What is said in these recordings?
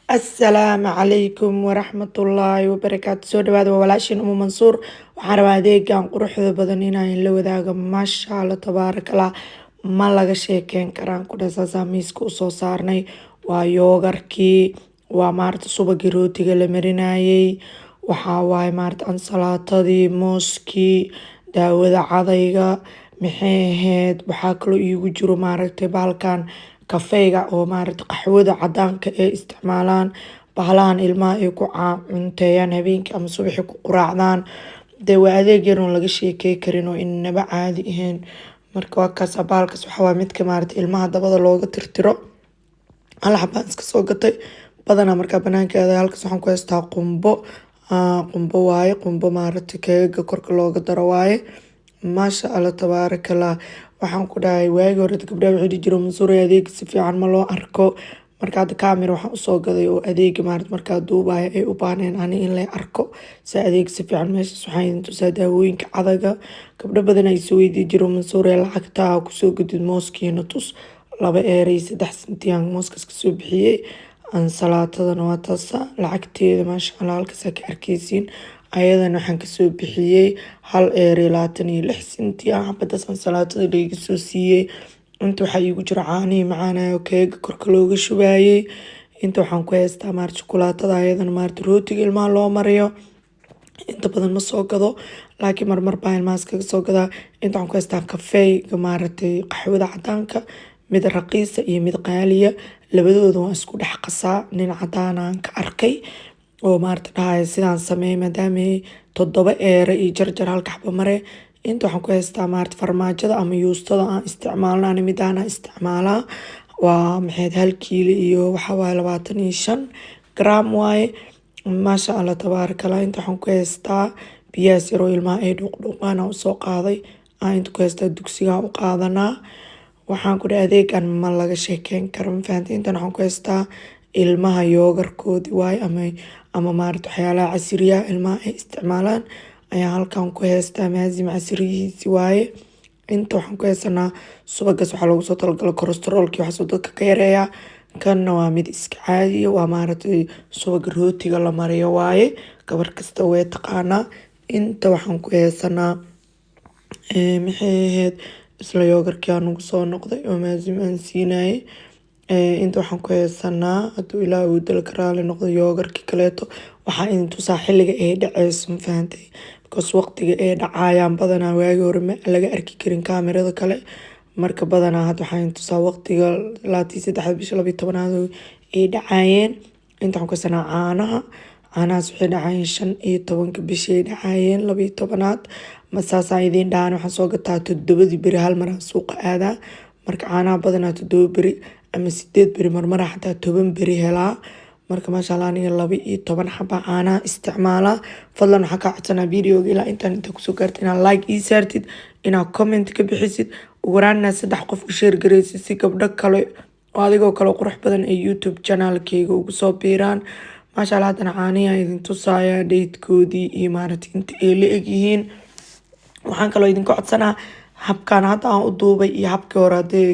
Asalaamu calaykum waraxmatullaahi wabarakaatu. Soo dhawaada waa walaashin Umu Mansuur. Waxaan rabaa adeegan quruxda badan inaan la wadaago. Maasha Allah tabaarakallah. Ma laga sheekeyn karaan ku dhasaasaa miiska u soo saarnay. Waa yoogarkii, waa maarta subagii rootiga la marinayay. Waxaa waaye maarta ansalaatadii, mooskii, daawada cadayga, maxay ahayd. Waxaa kaloo iigu jiro maaragtay baalkan kafeyga oo maaragta qaxwada cadaanka ee isticmaalaan bahalahan ilmaha ay ku cunteeyaan habeenkii ama subaxii ku quraacdaan. Dee waa adeeg yar oo laga sheekey karin oo inaba caadi ahayn. Marka waa kaas baalkaas waxaa waaye midka maaragta ilmaha dabada looga tirtiro. Hal xabaan iska soo gatay badanaa markaa banaanka aaday halkaas waxaan ku haystaa qumbo. Qumbo waaye qumbo maaragta keega korka looga daro waaye. Maasha Allah tabaarakallah. Waxaan ku dhahay waagi hore gabdhaha waxay dhihi jireen Mansuur adeeg si fiican ma loo arko. Marka hadda kaamira waxaan u soo gaday oo adeega maaragta markaa duubaya ay u baahneen ani in la arko si adeeg si fiican meeshaas waxaan idin tusaa daawooyinka cadaga. Gabdho badan ay soo weydiin jireen Mansuur lacagta ku soo gadid mooskiina tus 2 eeray 3 sentiyaan mooskaas ka soo bixiyay. Ansalaatadana waa taas lacagteeda maasha Allah halkaas ka arkaysiin. Ayadana waxaan ka soo bixiyay 1 eeray 26 senti xabadaas ansalaatada laga soo siiyay. Inta waxaa iigu jira caanihi macaanayo keega korka looga shubayay. Inta waxaan ku haystaa maarta shukulaatada ayadana maarta rootiga ilmaha loo mariyo. Inta badan ma soo gado laakiin marmar baa ilmahaas kaga soo gadaa. Inta waxaan ku haystaa kafeyga maaragtay qaxwada cadaanka mid raqiisa iyo mid qaaliya. Labadooda waan isku dhex qasaa nin cadaan aan ka arkay oo maarta dhahay sidaan sameey maadaama 7 eero iyo jarjar halka xabo mare. Inta waxaan ku haystaa maarta farmaajada ama yuustada aan isticmaalno ani midaan aan isticmaalaa. Waa maxay 1 kiilo iyo waxaa waaye 25 gram waaye. Maasha Allah tabaarakallah. Inta waxaan ku haystaa biyaas yar oo ilmaha ay dhuqdhuqaan aan u soo qaaday. Inta ku haystaa dugsiga u qaadanaa. Waxaan ku dhahay adeegan ma laga sheekeyn karo ma fahanteen. Inta waxaan ku haystaa ilmaha yoogarkoodi waaye ama maarta waxyaalaha casriya ilmaha ay isticmaalaan ayaa halkan ku haystaa maazim casriyihiisi waaye. Inta waxaan ku haysanaa subagaas waxaa loogu soo talagalay kolestaroolkii waxaasoo dadka ka yareeyaa. Kanna waa mid iska caadiya waa maaragtay subaga rootiga la mariyo waaye. Gabar kasta way taqaanaa. Inta waxaan ku haysanaa maxay ahayd isla yoogarkii aan ugu soo noqday oo maazim aan siinayay. Inta waxaan ku haysanaa hadduu ilaahay uu dal karaali noqdo yoogarkii kaleeto waxaa idin tusaa xilliga ay dhacayso ma fahantay because waqtiga ay dhacayaan badanaa waagi hore ma laga arki karin kaamirada kale. Marka badanaa hadda waxaan idin tusaa waqtiga 23 bisha 12 ay dhacayeen. Inta waxaan ku haysanaa caanahaas waxay dhacayeen 15 bishii ay dhacayeen 12aad masaasaa idin dhahan waxaan soo gataa 7 beri hal mar aan suuqa aadaa. Marka caanaha badanaa 7 beri ama 8 beri marmar xataa 10 beri helaa. Marka maasha Allah aniga 12 xaba caanaha isticmaalaa. Fadlan waxaan ka codsanaa videoga ilaa inta ku soo gaartay inaad like ii saartid, inaad comment ka bixisid, ugu yaraana 3 qof u share gareysid si gabdho kale oo adigoo kale qurux badan ee YouTube channel-kayga ugu soo biiraan. Maasha Allah hadana caanihi aan idin tusaaya date-koodii iyo maaragtay inta ay la eg yihiin. Waxaan kaloo idin ka codsanaa habkan hadda aan u duubay iyo habkii hore hadday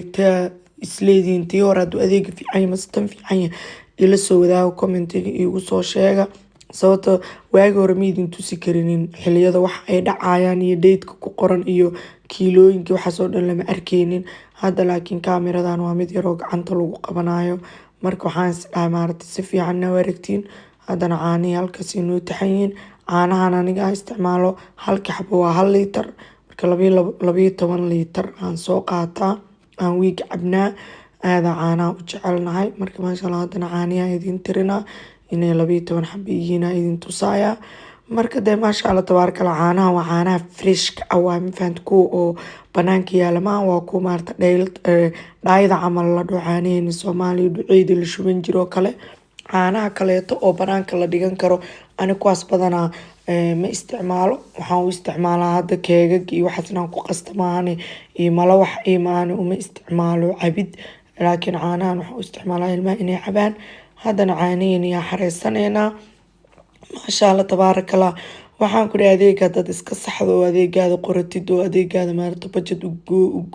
isleediin tii hore hadduu adeega fiican yahay mase tan fiican yahay ila soo wadaago commentiga iigu soo sheega. Sababtoo waagi hore ma idin tusi karinin xilliyada wax ay dhacayaan iyo date-ka ku qoran iyo kiilooyinka waxaasoo dhan lama arkaynin. Hadda laakiin kaamiradan waa mid yar oo gacanta lagu qabanayo. Marka waxaan is dhahay maaragtay si fiican u aragtiin. Haddana caanihi halkaas inoo taxan yihiin. Caanahan aniga aan isticmaalo halka xabo waa 1 litir. Marka 12 litir aan soo qaataa aan wiig cabnaa aada caanaha u jecelnahay. Marka maasha Allah haddana caanihi aan idin tirinaa inay 12 xabo yihiin aan idin tusaaya. Marka dee maasha Allah tabaarakallah caanaha waa caanaha fresh-ka ah waa ma fahanti kuwa oo banaanka yaala maaha waa kuwa maarta dhaayada camal la dhaho caanaheena Soomaaliya dhuceydii la shuban jiro kale. Caanaha kaleeto oo banaanka la dhigan karo ani kuwaas badanaa ma isticmaalo. Waxaan u isticmaalaa hadda keegag iyo waxaas inaan ku qasta maahane iyo malo wax iyo maahane uma isticmaalo cabid. Laakiin caanahan waxaan u isticmaalaa ilmaha inay cabaan. Haddana caanaheena yaa xareysaneynaa. maasha allah tabaaraka allah. Waxaan ku dhahay adeega dad iska saxdo oo adeegaada qoratid oo adeegaada maarata budget u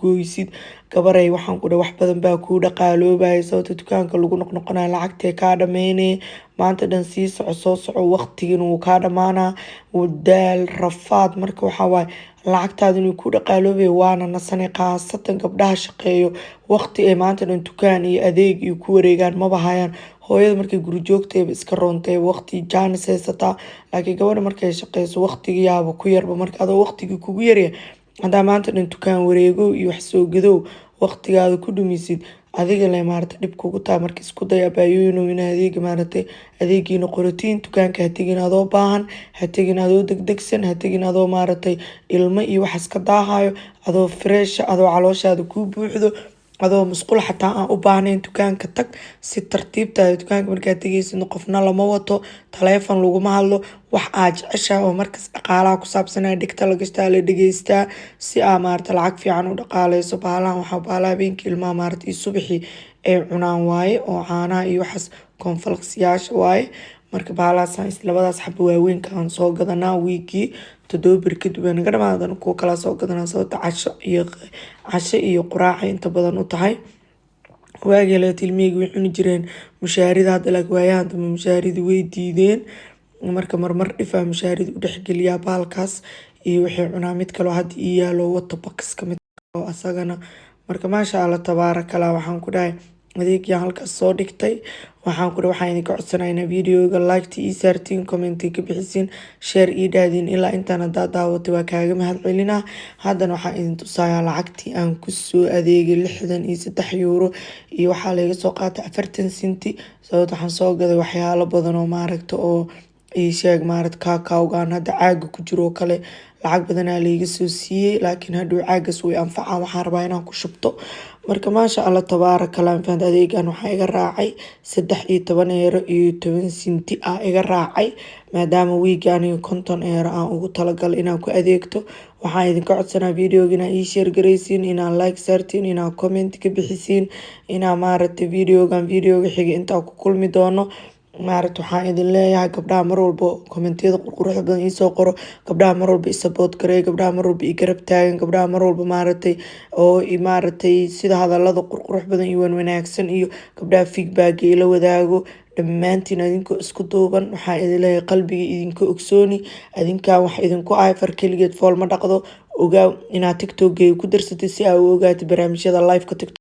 gooysid gabaray. Waxaan ku dhahay wax badan baa kuu dhaqaaloobaya sababta dukaanka lagu noqnoqonayo lacagtee kaa dhameynee maanta dhan sii soco soo soco waqtigiina wuu kaa dhamaanaa daal rafaad. marka waxaa waaye lacagtaada inuu ku dhaqaaloobaya waana nasanay khaasatan gabdhaha shaqeeyo waqti ay maanta dhan dukaan iyo adeeg iyo ku wareegaan maba hayaan. hooyada markay guri joogtayba iska roontay waqti jaanis haysataa, laakiin gabadha markay shaqeyso waqtigiyaaba ku yarba. marka adoo waqtigii kugu yarya hadaa maanta dhan dukaan wareego iyo wax soo gadow waqtigaada ku dhumisid adiga le maarata dhib kugu tahay. marka isku day abaayooyinow in adeega maarata adeegiina qoratiin dukaanka ha tegin adoo baahan, ha tegin adoo degdegsan, ha tegin adoo maaratay ilmo iyo waxaas ka daahayo, adoo fresh adoo calooshaada kuu buuxdo, adoo musqul xataa aan u baahnayn dukaanka tag si tartiibtaada. dukaanka markaad tegaysid qofna lama wato, taleefon laguma hadlo, wax aad jeceshahay oo markaas dhaqaalaha ku saabsanaya dhigta la gashtaa la dhageystaa si aa maarata lacag fiican u dhaqaaleyso. bahalahan waxaa bahala habeenkii ilmaha maarata iyo subaxii ay cunaan waaye oo caanaha iyo waxaas konfalksyaasha waaye. marka bahalahaas labadaas xabo waaweynka aan soo gadanaa wiigii 7 bir kadib way naga dhamaadan kuwa kala soo gadanaa sababta casho iyo quraac inta badan u tahay. waagii la tilmiigi way cuni jireen mushaarida hadda laakiin waayahan dambe mushaarida way diideen. marka marmar dhifaa mushaarida u dhexgeliyaa baalkaas iyo waxay cunaa mid kaloo hadda ii yaalo wato bakska mid oo asagana. marka maasha allah tabaaraka allah. waxaan ku dhahay adeegyan halkaas soo dhigtay. waxaan ku dhahay waxaan idinka codsanaynaa videoga like ii saartiin, comment ka bixisiin, share ii dhaadin ilaa intaan hadaa daawatay waa kaaga mahad celinaa. haddana waxaan idin tusayaa lacagtii aan kusoo adeegay 63 euro iyo waxaa laga soo qaatay 40 senti sababta waxaan soo gaday waxyaalo badan oo maaragta oo ii sheeg maaragta kaakawgaan hadda caaga ku jiro kale lacag badanaa layga soo siiyey laakiin hadhow caagas way anfacaa waxaan rabaa inaan ku shubto. marka maasha allah tabaaraka allah. fahad adeegan waxaa iga raacay 13 euro iyo 10 senti ah iga raacay maadaama wiigi aniga 50 euro aan ugu talagalay inaan ku adeegto. waxaan idinka codsanaa videoga inaa ii share garaysiin, inaa like saartiin, inaa comment ka bixisiin, inaa maaragtay videoga xiga intaa ku kulmi doono. maaragta waxaan idin leeyahay gabdhaha mar walba kommentiyada quruxda badan iisoo qoro, gabdhaha mar walba isabood gareey, gabdhaha mar walba i garab taagan, gabdhaha mar walba maaragtay oo maaragtay sida hadalada qurux badan iyo wanaagsan iyo gabdhaha feedback ila wadaago. dhammaantiin idinkoo isku duuban waxaan idin leeyahay qalbiga idinka ogsooni adinkaan wax idinku ahay far keligeed fool ma dhaqdo. ogaa inaad tiktok ku darsatid si aa u ogaatid barnaamijyada live ka tiktok.